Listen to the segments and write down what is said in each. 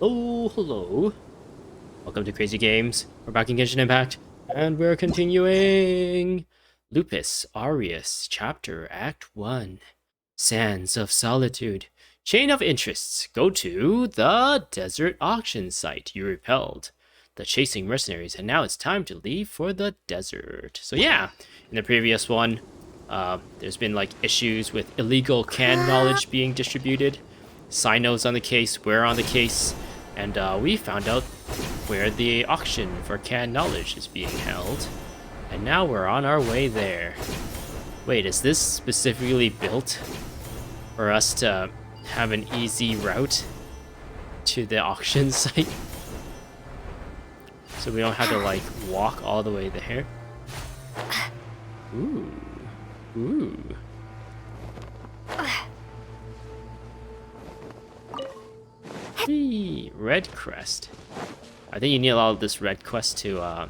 Oh, hello. Welcome to Crazy Games. We're back in Genshin Impact, and we're continuing Lupus, Aureus, Chapter, Act 1. Sands of Solitude. Chain of Interests. Go to the desert auction site you repelled. The chasing mercenaries, and now it's time to leave for the desert. So yeah, in the previous one, there's been like issues with illegal canned knowledge being distributed. Cyno's on the case, we're on the case, and we found out where the auction for canned knowledge is being held. And now we're on our way there. Wait, is this specifically built for us to have an easy route to the auction site? So we don't have to like walk all the way there? Ooh. Ooh. Hey, red crest. I think you need a lot of this red quest to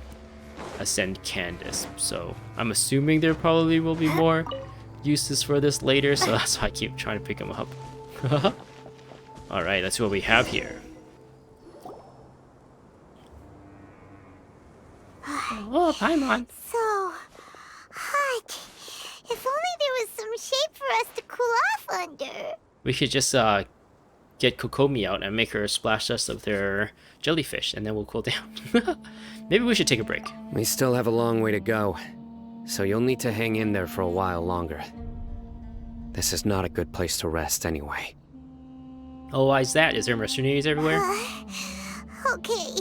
ascend Candace, so I'm assuming there probably will be more uses for this later, so that's why I keep trying to pick them up. Alright, let's see what we have here. Oh, Paimon. So hot. If only there was some shade for us to cool off under. We could just get Kokomi out and make her splash us of their jellyfish, and then we'll cool down. Maybe we should take a break. We still have a long way to go, so you'll need to hang in there for a while longer. This is not a good place to rest anyway. Oh, why is that? Is there mercenaries everywhere? Okay.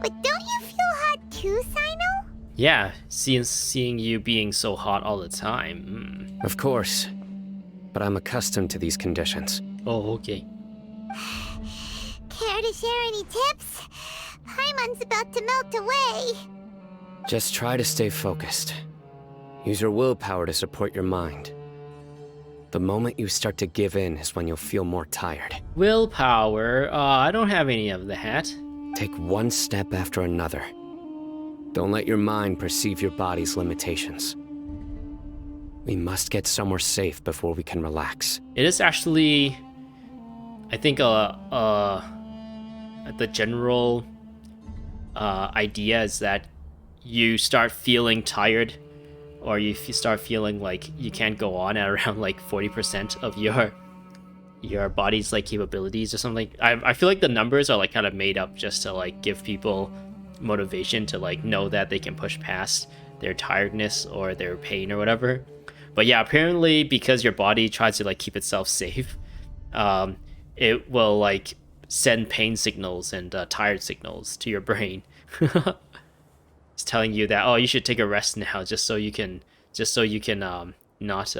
But don't you feel hot too, Cyno? Yeah, seeing you being so hot all the time. Of course, but I'm accustomed to these conditions. Oh, okay. Care to share any tips? Paimon's about to melt away. Just try to stay focused. Use your willpower to support your mind. The moment you start to give in is when you'll feel more tired. Willpower? I don't have any of that. Take one step after another. Don't let your mind perceive your body's limitations. We must get somewhere safe before we can relax. It is actually, I think, the general idea is that you start feeling tired, or you start feeling like you can't go on at around like 40% of your body's like capabilities or something. I feel like the numbers are like kind of made up just to like give people motivation to like know that they can push past their tiredness or their pain or whatever. But yeah, apparently because your body tries to like keep itself safe, it will like send pain signals and tired signals to your brain. It's telling you that, oh, you should take a rest now, just so you can not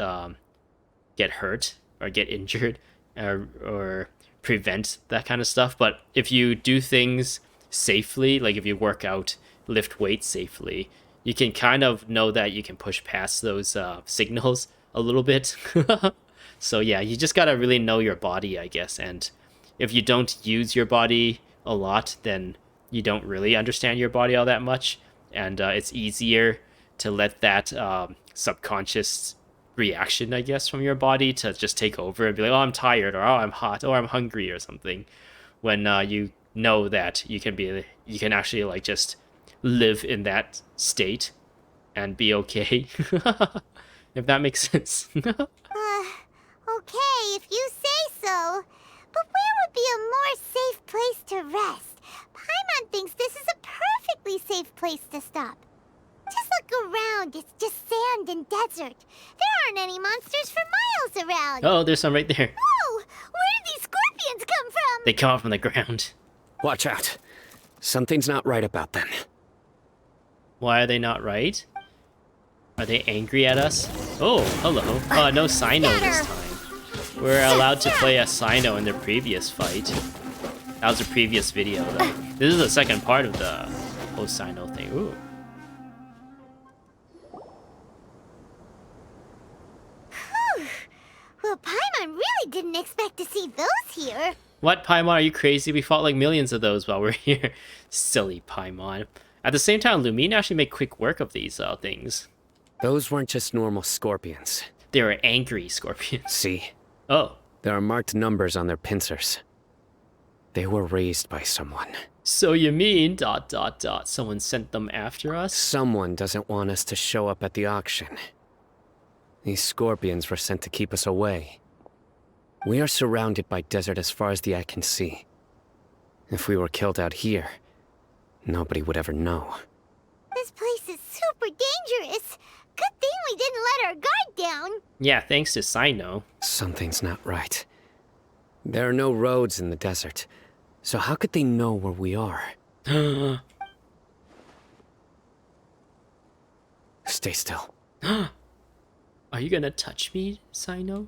get hurt or get injured or prevent that kind of stuff. But if you do things safely, like if you work out, lift weights safely, you can kind of know that you can push past those signals a little bit. So yeah, you just gotta really know your body, I guess. And if you don't use your body a lot, then you don't really understand your body all that much. And it's easier to let that subconscious reaction, I guess, from your body to just take over and be like, oh, I'm tired, or oh, I'm hot, or I'm hungry, or something. When you know that you can actually like just live in that state and be okay. If that makes sense. Okay, if you say so. But where would be a more safe place to rest? Paimon thinks this is a perfectly safe place to stop. Just look around, it's just sand and desert. There aren't any monsters for miles around. Oh, there's some right there. Whoa! Where did these scorpions come from? They come up from the ground. Watch out. Something's not right about them. Why are they not right? Are they angry at us? Oh, hello. No Cyno this time. We're allowed to play a Cyno in the previous fight. That was a previous video, though. This is the second part of the whole Cyno thing. Ooh. Well, Paimon really didn't expect to see those here. What, Paimon? Are you crazy? We fought like millions of those while we're here. Silly Paimon. At the same time, Lumine actually made quick work of these things. Those weren't just normal scorpions. They were angry scorpions. See? Oh. There are marked numbers on their pincers. They were raised by someone. So you mean ... someone sent them after us? Someone doesn't want us to show up at the auction. These scorpions were sent to keep us away. We are surrounded by desert as far as the eye can see. If we were killed out here, nobody would ever know. This place is super dangerous. Good thing we didn't let our guard down. Yeah, thanks to Cyno. Something's not right. There are no roads in the desert, so how could they know where we are? Stay still. Are you gonna touch me, Cyno?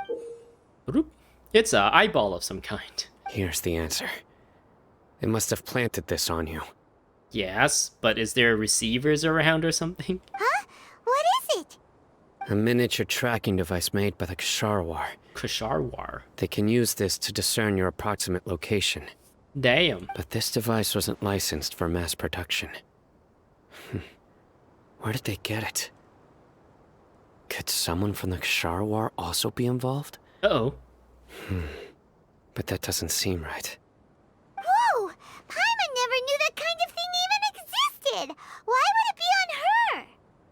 Bloop. It's a eyeball of some kind. Here's the answer. They must have planted this on you. Yes, but is there receivers around or something? Huh? What is it? A miniature tracking device made by the Ksharwar. Ksharwar. They can use this to discern your approximate location. Damn. But this device wasn't licensed for mass production. Where did they get it? Could someone from the Ksharwar also be involved? Uh-oh. But that doesn't seem right. Whoa! Paimon never knew that kind of thing even existed! Why would it be on her?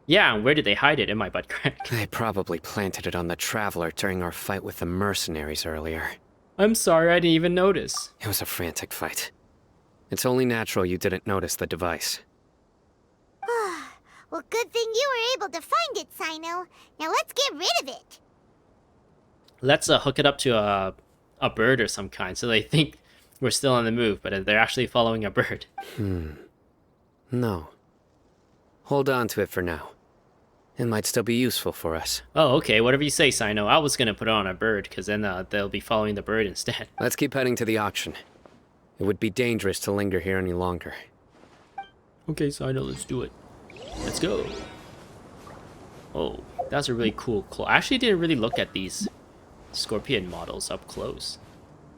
Yeah, and where did they hide it in my butt crack? They probably planted it on the Traveler during our fight with the mercenaries earlier. I'm sorry, I didn't even notice. It was a frantic fight. It's only natural you didn't notice the device. Well, good thing you were able to find it, Cyno. Now let's get rid of it. Let's hook it up to a bird or some kind, so they think we're still on the move, but they're actually following a bird. No. Hold on to it for now. It might still be useful for us. Oh, okay, whatever you say, Cyno. I was gonna put it on a bird, because then they'll be following the bird instead. Let's keep heading to the auction. It would be dangerous to linger here any longer. Okay, Cyno, let's do it. Let's go. Oh, that's a really cool I actually didn't really look at these scorpion models up close.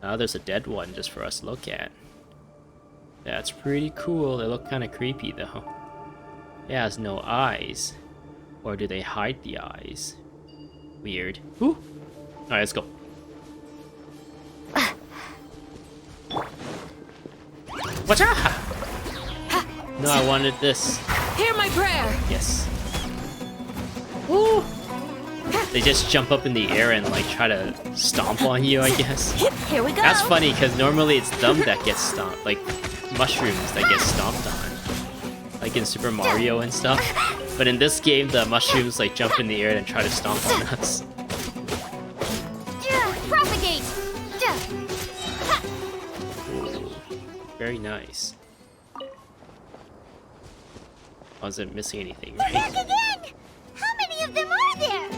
Now there's a dead one just for us to look at. That's pretty cool. They look kind of creepy though. It has no eyes. Or do they hide the eyes? Weird. Ooh. Alright, let's go. Watch out! No, I wanted this. Hear my prayer! Yes. Woo! They just jump up in the air and like try to stomp on you, I guess. Here we go! That's funny because normally it's them that get stomped, like mushrooms that get stomped on. Like in Super Mario and stuff. But in this game, the mushrooms like jump in the air and try to stomp on us. Propagate! Ooh, very nice. I wasn't missing anything, They're back right? again! How many of them are there?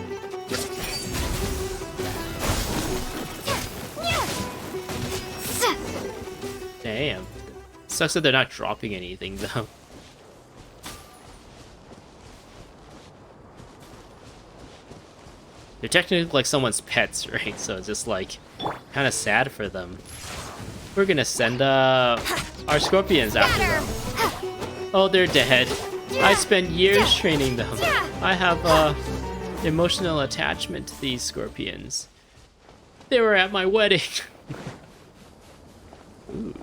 Damn. Sucks that they're not dropping anything though. They're technically like someone's pets, right? So it's just like kind of sad for them. We're gonna send our scorpions after them. Oh, they're dead. I spent years training them. I have emotional attachment to these scorpions. They were at my wedding. Ooh.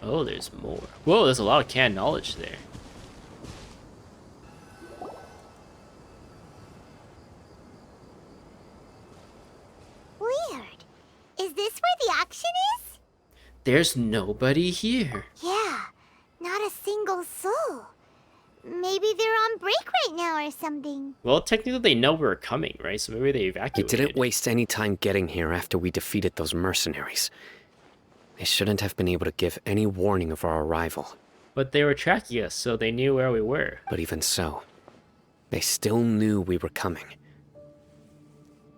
Oh, there's more. Whoa, there's a lot of canned knowledge there. Weird. Is this where the auction is? There's nobody here. Yeah, not a single soul. Maybe they're on break right now or something. Well, technically they know we're coming, right? So maybe they We evacuated. didn't waste any time getting here after we defeated those mercenaries. They shouldn't have been able to give any warning of our arrival. But they were tracking us, so they knew where we were. But even so, they still knew we were coming.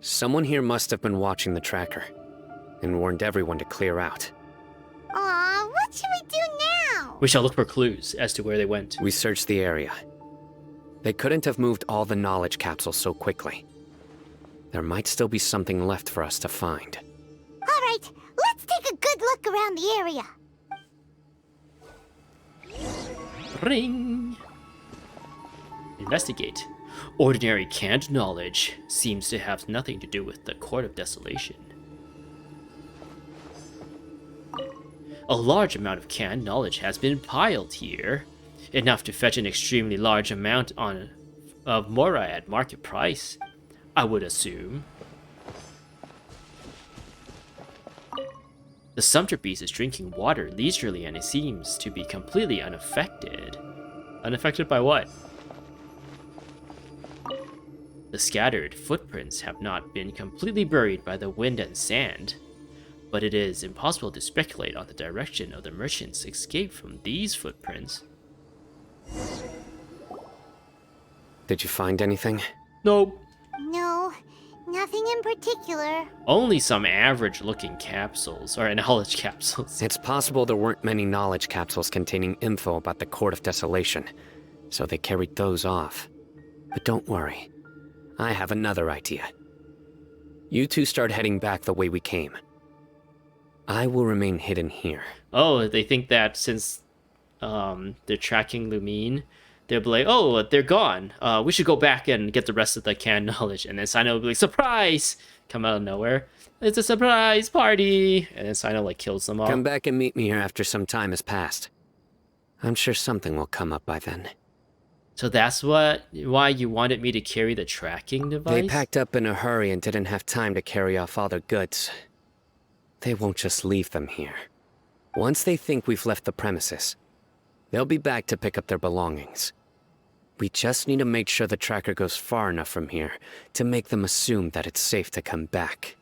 Someone here must have been watching the tracker and warned everyone to clear out. Aw, what should we do now? We shall look for clues as to where they went. We searched the area. They couldn't have moved all the knowledge capsules so quickly. There might still be something left for us to find. All right, let's take a good look around the area. Ring! Investigate. Ordinary canned knowledge seems to have nothing to do with the Court of Desolation. A large amount of canned knowledge has been piled here, enough to fetch an extremely large amount of mora at market price, I would assume. The sumpter beast is drinking water leisurely and it seems to be completely unaffected. Unaffected by what? The scattered footprints have not been completely buried by the wind and sand, but it is impossible to speculate on the direction of the merchant's escape from these footprints. Did you find anything? Nope. No, nothing in particular. Only some average-looking capsules, or knowledge capsules. It's possible there weren't many knowledge capsules containing info about the Court of Desolation, so they carried those off. But don't worry, I have another idea. You two start heading back the way we came. I will remain hidden here. Oh, they think that since they're tracking Lumine, they'll be like, oh, they're gone. We should go back and get the rest of the canned knowledge. And then Cyno will be like, surprise! Come out of nowhere. It's a surprise party! And then Cyno like kills them all. Come back and meet me here after some time has passed. I'm sure something will come up by then. So that's why you wanted me to carry the tracking device? They packed up in a hurry and didn't have time to carry off all their goods. They won't just leave them here. Once they think we've left the premises, they'll be back to pick up their belongings. We just need to make sure the tracker goes far enough from here to make them assume that it's safe to come back.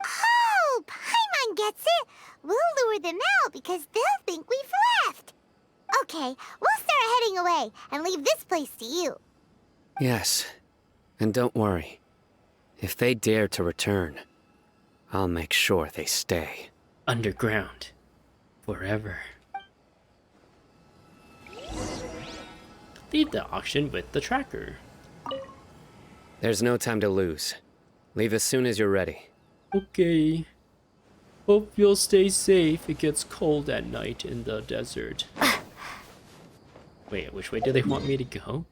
Oh, Paimon gets it. We'll lure them out because they'll think we've left. Okay, we'll start heading away and leave this place to you. Yes, and don't worry. If they dare to return, I'll make sure they stay. Underground. Forever. Leave the auction with the tracker. There's no time to lose. Leave as soon as you're ready. Okay. Hope you'll stay safe. It gets cold at night in the desert. Wait, which way do they want me to go?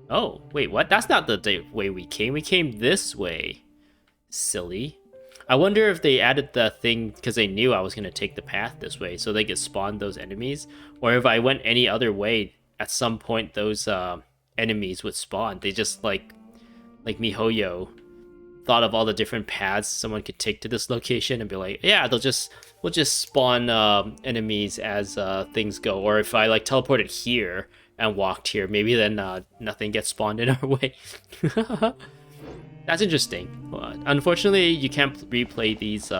Oh, wait, what? That's not the way we came. We came this way. Silly. I wonder if they added the thing because they knew I was going to take the path this way so they could spawn those enemies. Or if I went any other way, at some point those enemies would spawn. They just, like MiHoYo, thought of all the different paths someone could take to this location and be like, yeah, we'll just spawn enemies as things go. Or if I like teleported here and walked here, maybe then nothing gets spawned in our way. That's interesting. Unfortunately, you can't replay these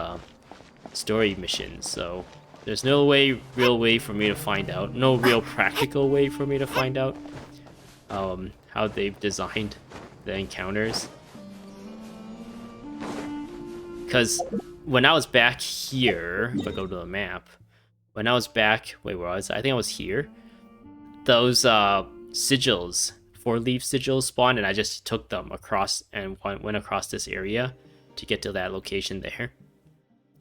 story missions, so there's no real way for me to find out. No real practical way for me to find out how they've designed the encounters. Because when I was back here, if I go to the map, when I was back, wait, where was I? I think I was here. Those sigils, 4-leaf sigils spawned, and I just took them across and went across this area to get to that location there.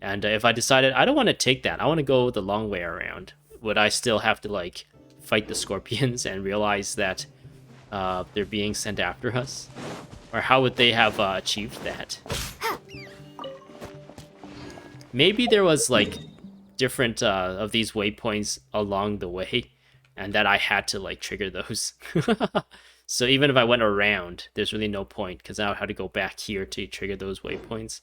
And if I decided I don't want to take that, I want to go the long way around, would I still have to like fight the scorpions and realize that they're being sent after us? Or how would they have achieved that? Maybe there was like different of these waypoints along the way, and that I had to like trigger those. So even if I went around, there's really no point because now I had to go back here to trigger those waypoints.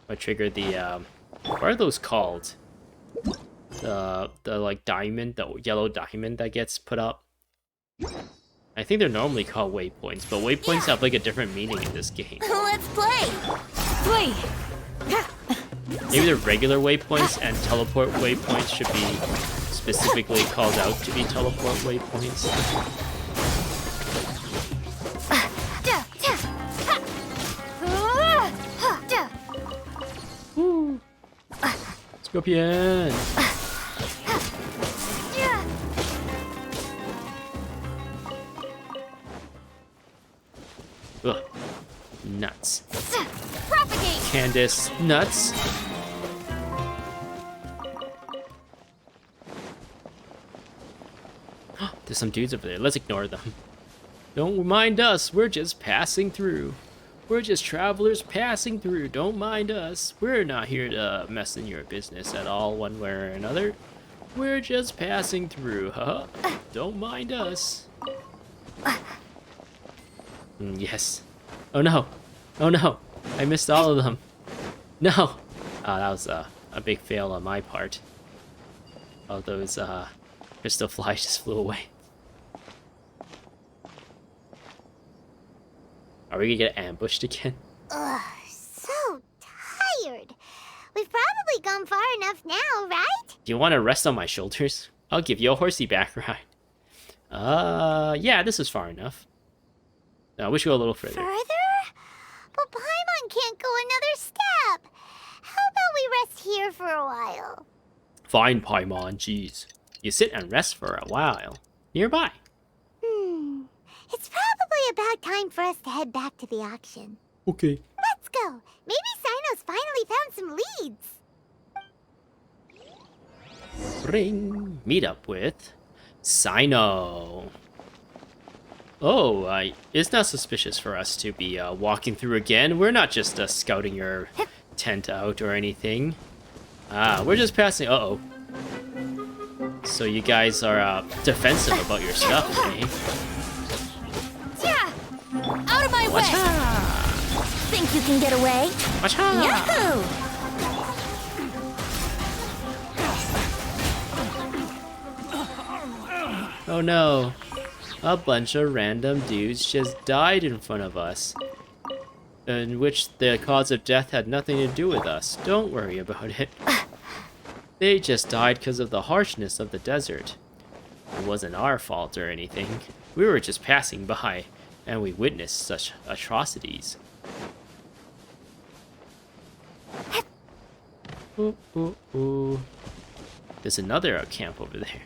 Or trigger the what are those called? The like diamond, the yellow diamond that gets put up. I think they're normally called waypoints, but waypoints have like a different meaning in this game. Let's play! Play! Maybe the regular waypoints and teleport waypoints should be specifically called out to be teleport waypoints. Woo. Scorpion! Ugh. Nuts. Propagate! Candace, nuts. There's some dudes over there. Let's ignore them. Don't mind us. We're just passing through. We're just travelers passing through. Don't mind us. We're not here to mess in your business at all, one way or another. We're just passing through, huh? Don't mind us. Yes. Oh no. Oh no. I missed all of them. No. Oh, that was a big fail on my part. All those crystal flies just flew away. Are we gonna get ambushed again? Ugh, so tired. We've probably gone far enough now, right? Do you want to rest on my shoulders? I'll give you a horsey back ride. Yeah, this is far enough. No, we should go a little further. Further? But Paimon can't go another step. How about we rest here for a while? Fine, Paimon, jeez. You sit and rest for a while. Nearby. It's probably about time for us to head back to the auction. Okay. Let's go. Maybe Cyno's finally found some leads. Ring. Meet up with Cyno. Oh, it's not suspicious for us to be walking through again. We're not just scouting your tent out or anything. We're just passing. Uh-oh. So you guys are defensive about your stuff, eh? Yeah! Out of my way! Watcha! Think you can get away? Watcha! Yahoo! Oh no. A bunch of random dudes just died in front of us. In which the cause of death had nothing to do with us. Don't worry about it. They just died because of the harshness of the desert. It wasn't our fault or anything. We were just passing by, and we witnessed such atrocities. Ooh, ooh, ooh. There's another camp over there.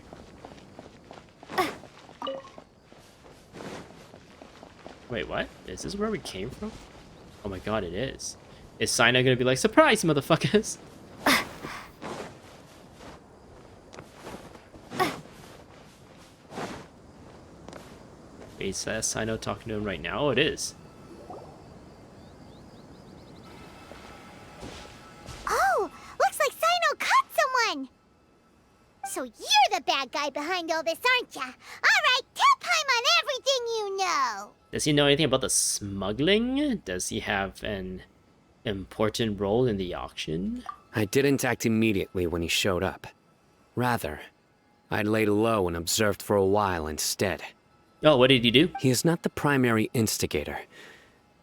Wait, what? Is this where we came from? Oh my god, it is. Is Cyno gonna be like, surprise, motherfuckers? Wait, is that Cyno talking to him right now? Oh, it is. Oh, looks like Cyno caught someone. So you're the bad guy behind all this, aren't ya? All right, tell Paimon everything you know. Does he know anything about the smuggling? Does he have an important role in the auction? I didn't act immediately when he showed up. Rather, I laid low and observed for a while instead. Oh, what did he do? He is not the primary instigator,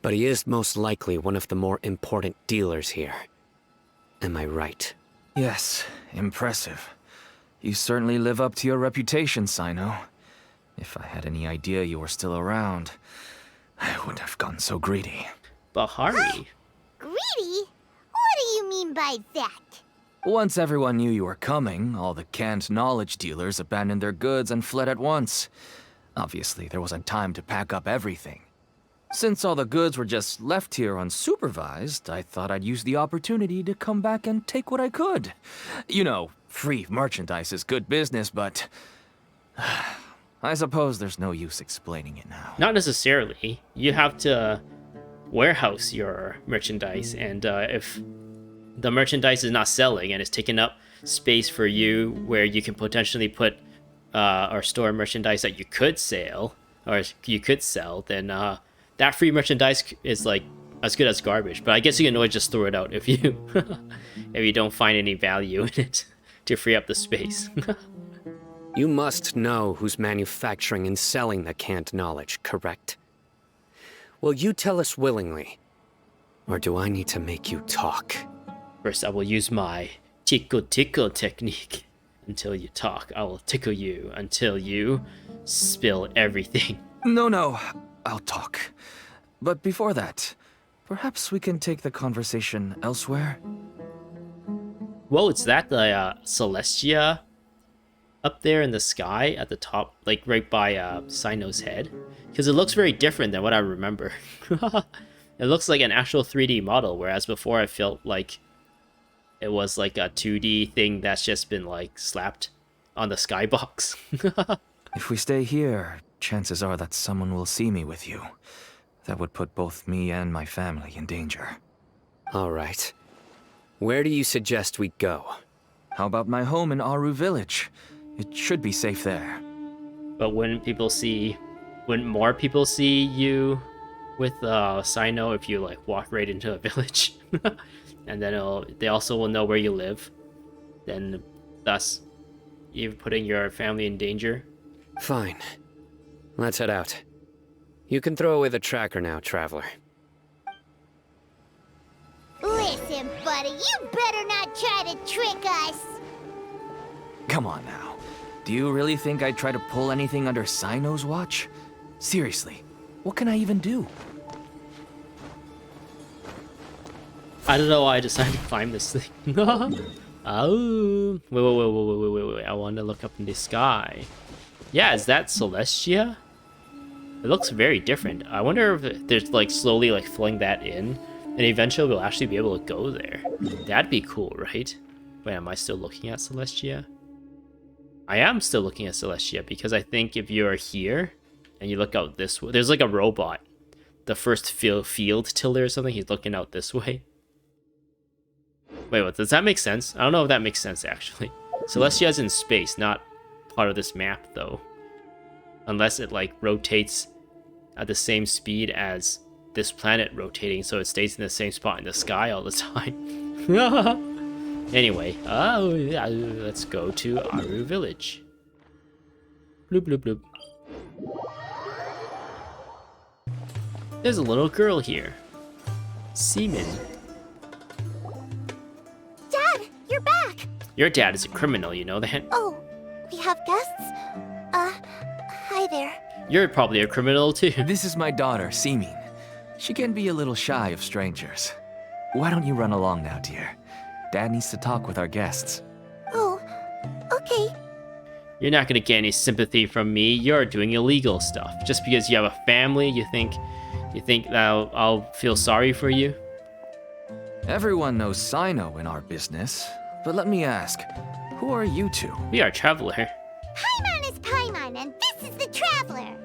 but he is most likely one of the more important dealers here. Am I right? Yes, impressive. You certainly live up to your reputation, Cyno. If I had any idea you were still around, I wouldn't have gotten so greedy. Bahari. Greedy? What do you mean by that? Once everyone knew you were coming, all the canned knowledge dealers abandoned their goods and fled at once. Obviously, there wasn't time to pack up everything. Since all the goods were just left here unsupervised, I thought I'd use the opportunity to come back and take what I could. You know, free merchandise is good business, but I suppose there's no use explaining it now. Not necessarily. You have to warehouse your merchandise, and if the merchandise is not selling and it's taking up space for you where you can potentially put or store merchandise that you could sell, or you could sell, then that free merchandise is like as good as garbage. But I guess you can always just throw it out if you if you don't find any value in it to free up the space. You must know who's manufacturing and selling the canned knowledge, correct? Will you tell us willingly? Or do I need to make you talk? First, I will use my tickle technique. Until you talk, I will tickle you until you spill everything. No, I'll talk. But before that, perhaps we can take the conversation elsewhere? Whoa, it's that the Celestia up there in the sky at the top, like right by Cyno's head? Because it looks very different than what I remember. It looks like an actual 3D model, whereas before I felt like it was like a 2D thing that's just been like slapped on the skybox. If we stay here, chances are that someone will see me with you. That would put both me and my family in danger. All right. Where do you suggest we go? How about my home in Aureus village? It should be safe there. But wouldn't more people see you with Cyno if you like walk right into a village? And then they also will know where you live. Then thus you're putting your family in danger. Fine. Let's head out. You can throw away the tracker now, traveler. Listen, buddy, you better not try to trick us. Come on now. Do you really think I'd try to pull anything under Cyno's watch? Seriously, what can I even do? I don't know why I decided to climb this thing. Oh, wait. I want to look up in the sky. Yeah, is that Celestia? It looks very different. I wonder if there's like slowly like filling that in, and eventually we'll actually be able to go there. That'd be cool, right? Wait, am I still looking at Celestia? I am still looking at Celestia because I think if you're here and you look out this way, there's like a robot. The first field tiller or something, he's looking out this way. Wait, what? Does that make sense? I don't know if that makes sense actually. Celestia's in space, not part of this map though. Unless it like rotates at the same speed as this planet rotating, so it stays in the same spot in the sky all the time. Anyway, let's go to Aureus village. Bloop bloop bloop. There's a little girl here. Seaman. Dad, you're back. Your dad is a criminal, you know that? Oh, we have guests? Hi there. You're probably a criminal too. This is my daughter, Seamin. She can be a little shy of strangers. Why don't you run along now, dear? Dad needs to talk with our guests. Oh, okay. You're not gonna get any sympathy from me. You're doing illegal stuff. Just because you have a family, you think that I'll feel sorry for you? Everyone knows Cyno in our business, but let me ask, who are you two? We are traveler. Paimon is Paimon, and this is the Traveler.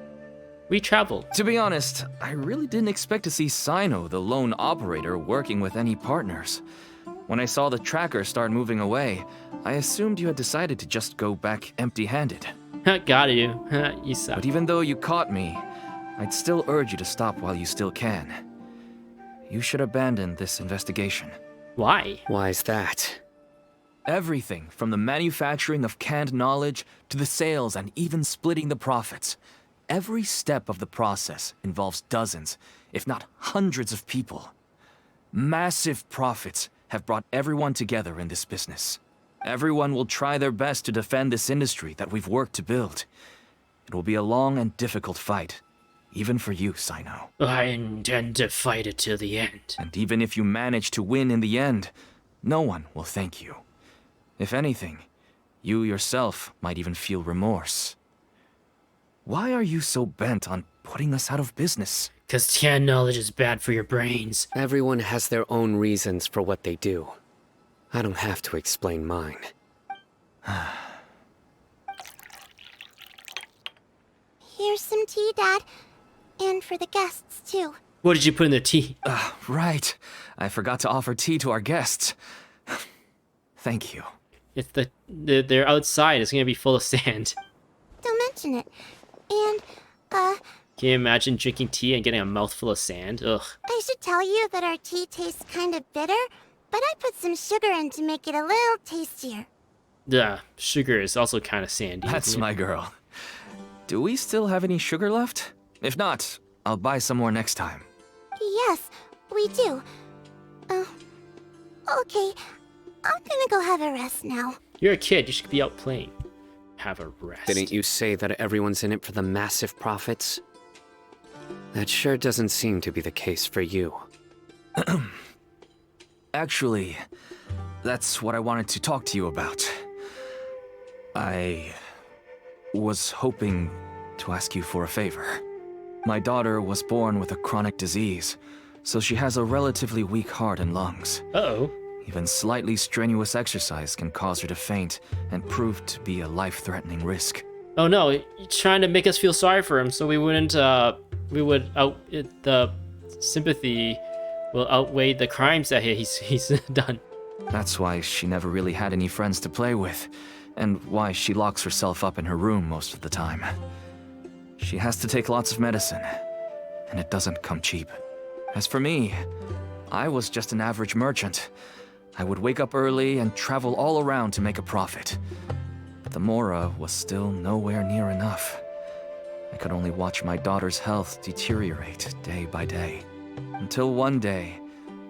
We travel. To be honest, I really didn't expect to see Cyno, the lone operator, working with any partners. When I saw the tracker start moving away, I assumed you had decided to just go back empty-handed. Got you. You suck. But even though you caught me, I'd still urge you to stop while you still can. You should abandon this investigation. Why? Why is that? Everything from the manufacturing of canned knowledge to the sales and even splitting the profits. Every step of the process involves dozens, if not hundreds of people. Massive profits have brought everyone together in this business. Everyone will try their best to defend this industry that we've worked to build. It will be a long and difficult fight, even for you, Cyno. I intend to fight it to the end. And even if you manage to win in the end, no one will thank you. If anything, you yourself might even feel remorse. Why are you so bent on putting us out of business? 'Cause canned knowledge is bad for your brains. Everyone has their own reasons for what they do. I don't have to explain mine. Here's some tea, Dad. And for the guests, too. What did you put in the tea? Right. I forgot to offer tea to our guests. Thank you. If they're outside, it's gonna be full of sand. Don't mention it. And, Can you imagine drinking tea and getting a mouthful of sand? Ugh. I should tell you that our tea tastes kind of bitter, but I put some sugar in to make it a little tastier. Yeah, sugar is also kind of sandy. That's isn't it? my girl. Do we still have any sugar left? If not, I'll buy some more next time. Yes, we do. Okay. I'm gonna go have a rest now. You're a kid. You should be out playing. Have a rest. Didn't you say that everyone's in it for the massive profits? That sure doesn't seem to be the case for you. Actually, that's what I wanted to talk to you about. I was hoping to ask you for a favor. My daughter was born with a chronic disease, so she has a relatively weak heart and lungs. Uh-oh. Even slightly strenuous exercise can cause her to faint and prove to be a life-threatening risk. Oh no, he's trying to make us feel sorry for him, so we wouldn't. The sympathy will outweigh the crimes that he's done. That's why she never really had any friends to play with, and why she locks herself up in her room most of the time. She has to take lots of medicine, and it doesn't come cheap. As for me, I was just an average merchant. I would wake up early and travel all around to make a profit. But the Mora was still nowhere near enough. I could only watch my daughter's health deteriorate day by day. Until one day,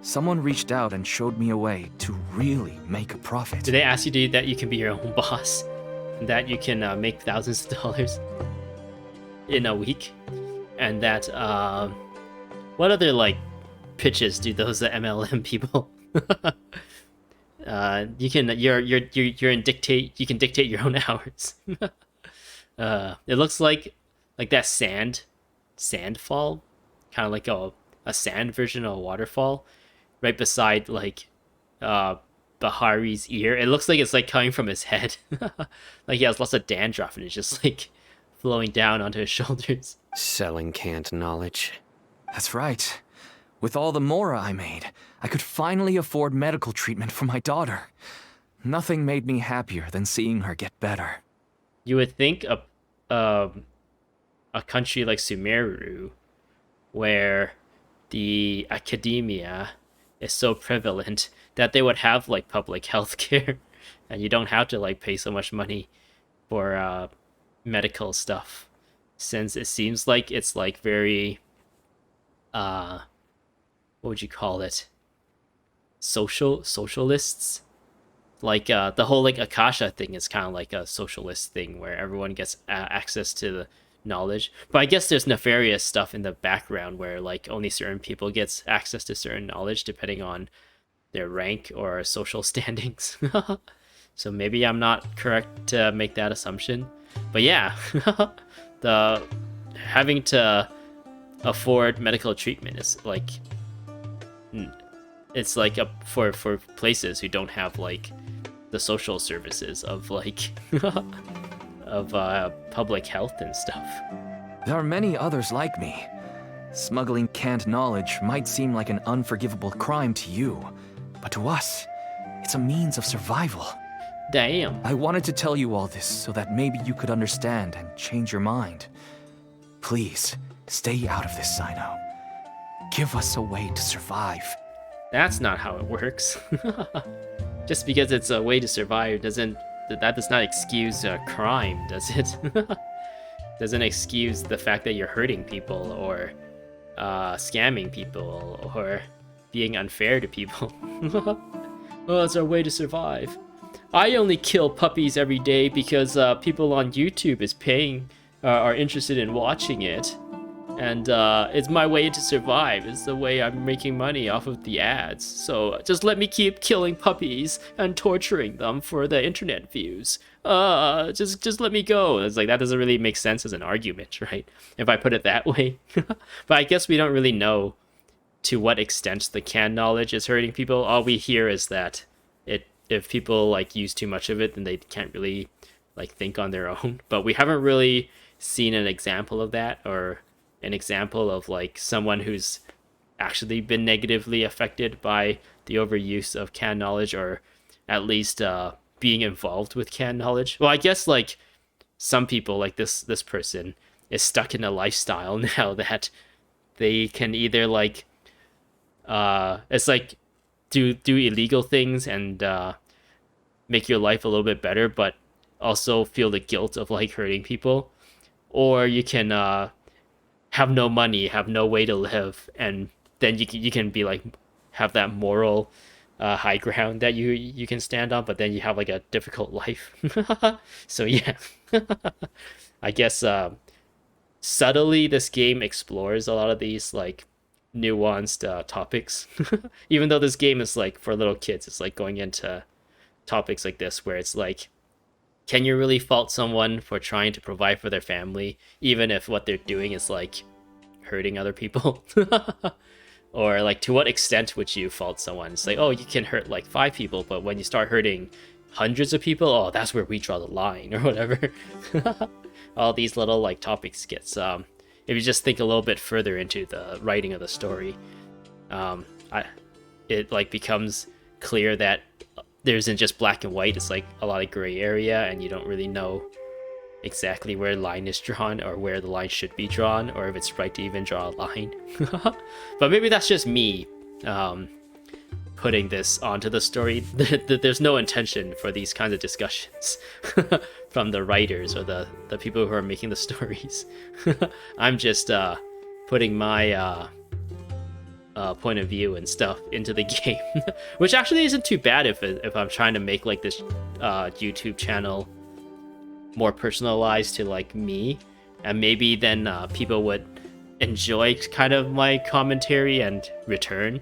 someone reached out and showed me a way to really make a profit. Did they ask you that you can be your own boss? And that you can make thousands of dollars in a week? And that, what other, like, pitches do those MLM people? You can dictate your own hours. It looks like that sandfall, kind of like a sand version of a waterfall, right beside like Bahari's ear. It looks like it's like coming from his head. Like he has lots of dandruff and it's just like flowing down onto his shoulders. Selling canned knowledge. That's right. With all the Mora I made, I could finally afford medical treatment for my daughter. Nothing made me happier than seeing her get better. You would think a country like Sumeru, where the academia is so prevalent, that they would have like public health care, and you don't have to like pay so much money for medical stuff, since it seems like it's like very what would you call it? Socialists? Like the whole like Akasha thing is kind of like a socialist thing where everyone gets access to the knowledge. But I guess there's nefarious stuff in the background where like only certain people gets access to certain knowledge depending on their rank or social standings. So maybe I'm not correct to make that assumption. But yeah, the having to afford medical treatment is like, it's like for places who don't have like the social services of like of public health and stuff. There are many others like me. Smuggling canned knowledge might seem like an unforgivable crime to you, but to us, it's a means of survival. Damn. I wanted to tell you all this so that maybe you could understand and change your mind. Please, stay out of this, Cyno. Give us a way to survive. That's not how it works. Just because it's a way to survive does not excuse a crime, does it? Doesn't excuse the fact that you're hurting people or scamming people or being unfair to people. Oh, it's our way to survive. I only kill puppies every day because people on YouTube are interested in watching it. And it's my way to survive. It's the way I'm making money off of the ads. So just let me keep killing puppies and torturing them for the internet views. Just let me go. It's like, that doesn't really make sense as an argument, right? If I put it that way. But I guess we don't really know to what extent the canned knowledge is hurting people. All we hear is that if people like use too much of it, then they can't really like think on their own. But we haven't really seen an example of that, or an example of like someone who's actually been negatively affected by the overuse of canned knowledge, or at least being involved with canned knowledge. Well, I guess like some people, like this person, is stuck in a lifestyle now that they can either like it's like do illegal things and make your life a little bit better, but also feel the guilt of like hurting people, or you can have no money, have no way to live, and then you can be like have that moral high ground that you can stand on, but then you have like a difficult life. So yeah, I guess subtly this game explores a lot of these like nuanced topics. Even though this game is like for little kids, it's like going into topics like this where it's like, can you really fault someone for trying to provide for their family, even if what they're doing is like hurting other people? Or like, to what extent would you fault someone? It's like, oh, you can hurt like 5 people, but when you start hurting hundreds of people, oh, that's where we draw the line, or whatever. all these little like topics gets if you just think a little bit further into the writing of the story, it like becomes clear that there isn't just black and white. It's like a lot of gray area, and you don't really know exactly where the line is drawn or where the line should be drawn, or if it's right to even draw a line. But maybe that's just me putting this onto the story. There's no intention for these kinds of discussions from the writers or the people who are making the stories. I'm just putting my point of view and stuff into the game, which actually isn't too bad if I'm trying to make like this YouTube channel more personalized to like me, and maybe then people would enjoy kind of my commentary and return.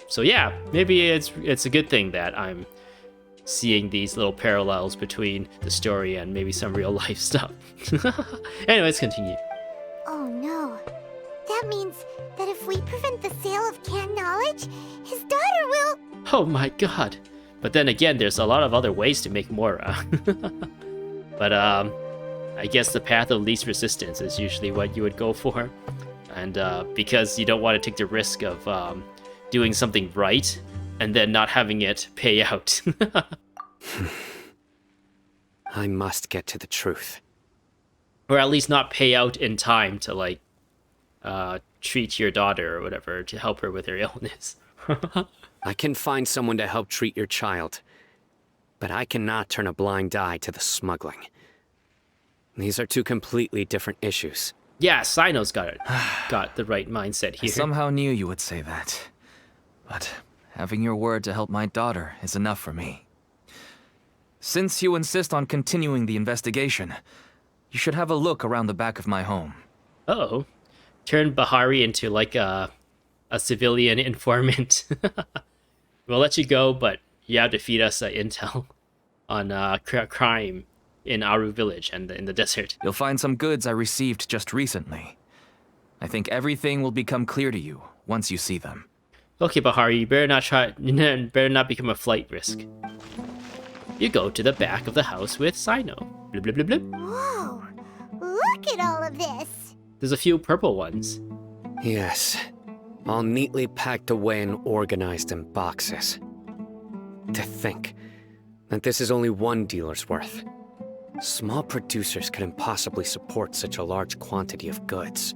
So yeah, maybe it's a good thing that I'm seeing these little parallels between the story and maybe some real life stuff. Anyways, continue. Oh no. That means that if we prevent the sale of canned knowledge, his daughter will... Oh my god. But then again, there's a lot of other ways to make more. But I guess the path of least resistance is usually what you would go for. And because you don't want to take the risk of doing something right and then not having it pay out. I must get to the truth. Or at least not pay out in time to like treat your daughter or whatever, to help her with her illness. I can find someone to help treat your child, but I cannot turn a blind eye to the smuggling. These are two completely different issues. Yeah, Cyno's got the right mindset I here. somehow knew you would say that. But having your word to help my daughter is enough for me. Since you insist on continuing the investigation, you should have a look around the back of my home. Oh, turn Bahari into like a civilian informant. We'll let you go, but you have to feed us intel on crime in Aru village and in the desert. You'll find some goods I received just recently. I think everything will become clear to you once you see them. Okay, Bahari, you better not become a flight risk. You go to the back of the house with Cyno. Blub, blub, blub, blub. Whoa! Look at all of this! There's a few purple ones. Yes, all neatly packed away and organized in boxes. To think that this is only one dealer's worth. Small producers couldn't possibly support such a large quantity of goods.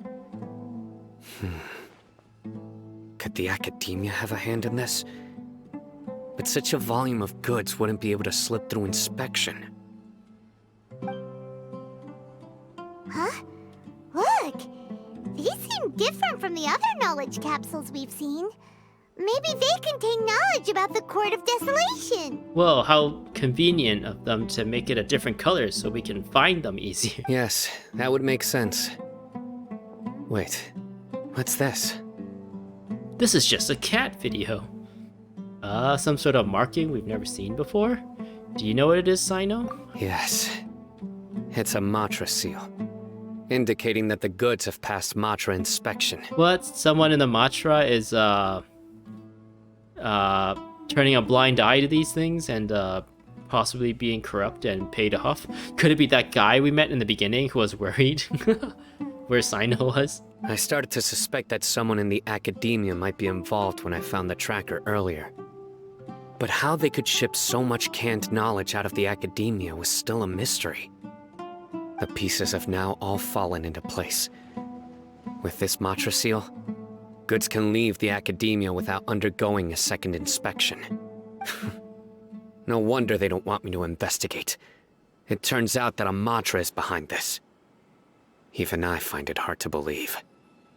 Could the academia have a hand in this? But such a volume of goods wouldn't be able to slip through inspection. Huh? Look! These seem different from the other knowledge capsules we've seen. Maybe they contain knowledge about the Court of Desolation. Well, how convenient of them to make it a different color so we can find them easier. Yes, that would make sense. Wait, what's this? This is just a cat video. Some sort of marking we've never seen before. Do you know what it is, Cyno? Yes, it's a Matra seal, indicating that the goods have passed Matra inspection. What? Someone in the Matra is turning a blind eye to these things and possibly being corrupt and paid off? Could it be that guy we met in the beginning who was worried where Cyno was? I started to suspect that someone in the academia might be involved when I found the tracker earlier. But how they could ship so much canned knowledge out of the academia was still a mystery. The pieces have now all fallen into place. With this Matra seal, goods can leave the academia without undergoing a second inspection. No wonder they don't want me to investigate. It turns out that a Matra is behind this. Even I find it hard to believe.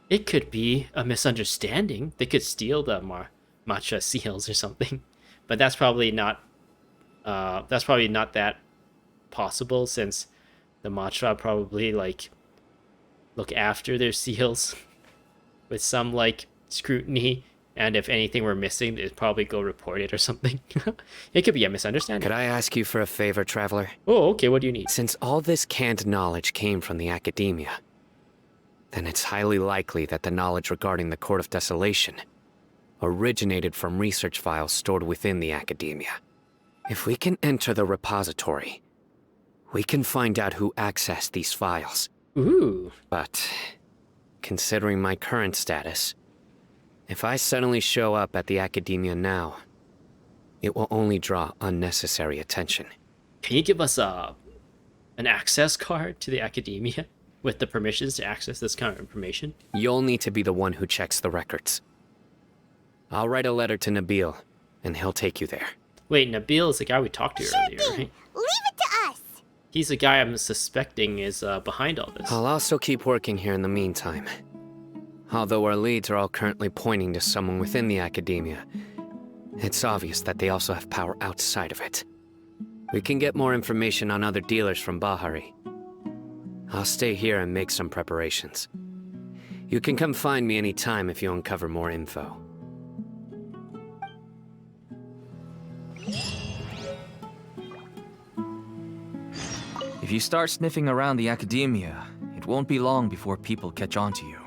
It could be a misunderstanding. They could steal the Matra seals or something. But that's probably not that possible, since the Matra probably like look after their seals with some like scrutiny, and if anything were missing, they'd probably go report it or something. It could be a misunderstanding. Could I ask you for a favor, Traveler? Oh, okay, what do you need? Since all this canned knowledge came from the academia, then it's highly likely that the knowledge regarding the Court of Desolation originated from research files stored within the academia. If we can enter the repository, We can find out who accessed these files. Ooh. But, considering my current status, if I suddenly show up at the Academia now, it will only draw unnecessary attention. Can you give us an access card to the Academia with the permissions to access this kind of information? You'll need to be the one who checks the records. I'll write a letter to Nabil, and he'll take you there. Wait, Nabil is the guy we talked to Sure earlier, thing. right? Leave it to us. He's the guy I'm suspecting is behind all this. I'll also keep working here in the meantime. Although our leads are all currently pointing to someone within the Academia, it's obvious that they also have power outside of it. We can get more information on other dealers from Bahari. I'll stay here and make some preparations. You can come find me anytime if you uncover more info. If you start sniffing around the Academia, it won't be long before people catch on to you.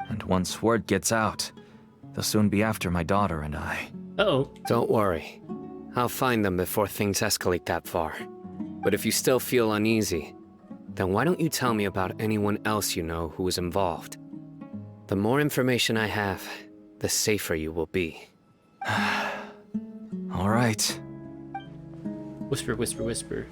And once word gets out, they'll soon be after my daughter and I. Uh-oh. Don't worry. I'll find them before things escalate that far. But if you still feel uneasy, then why don't you tell me about anyone else you know who is involved? The more information I have, the safer you will be. All right. Whisper, whisper, whisper.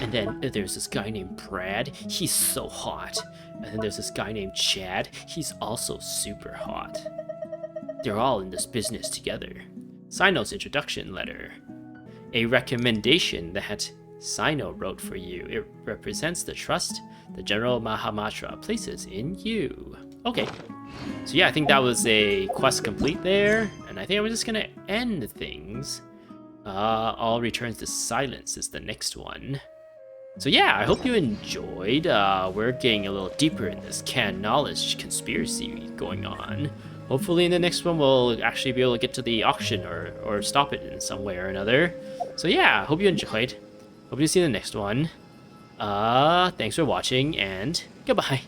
And then there's this guy named Brad. He's so hot. And then there's this guy named Chad. He's also super hot. They're all in this business together. Cyno's introduction letter. A recommendation that Cyno wrote for you. It represents the trust the General Mahamatra places in you. Okay. So yeah, I think that was a quest complete there. And I think I'm just gonna end things. All returns to silence is the next one. So yeah, I hope you enjoyed. We're getting a little deeper in this canned knowledge conspiracy going on. Hopefully in the next one we'll actually be able to get to the auction or stop it in some way or another. So yeah, hope you enjoyed. Hope you see you in the next one. Thanks for watching and goodbye.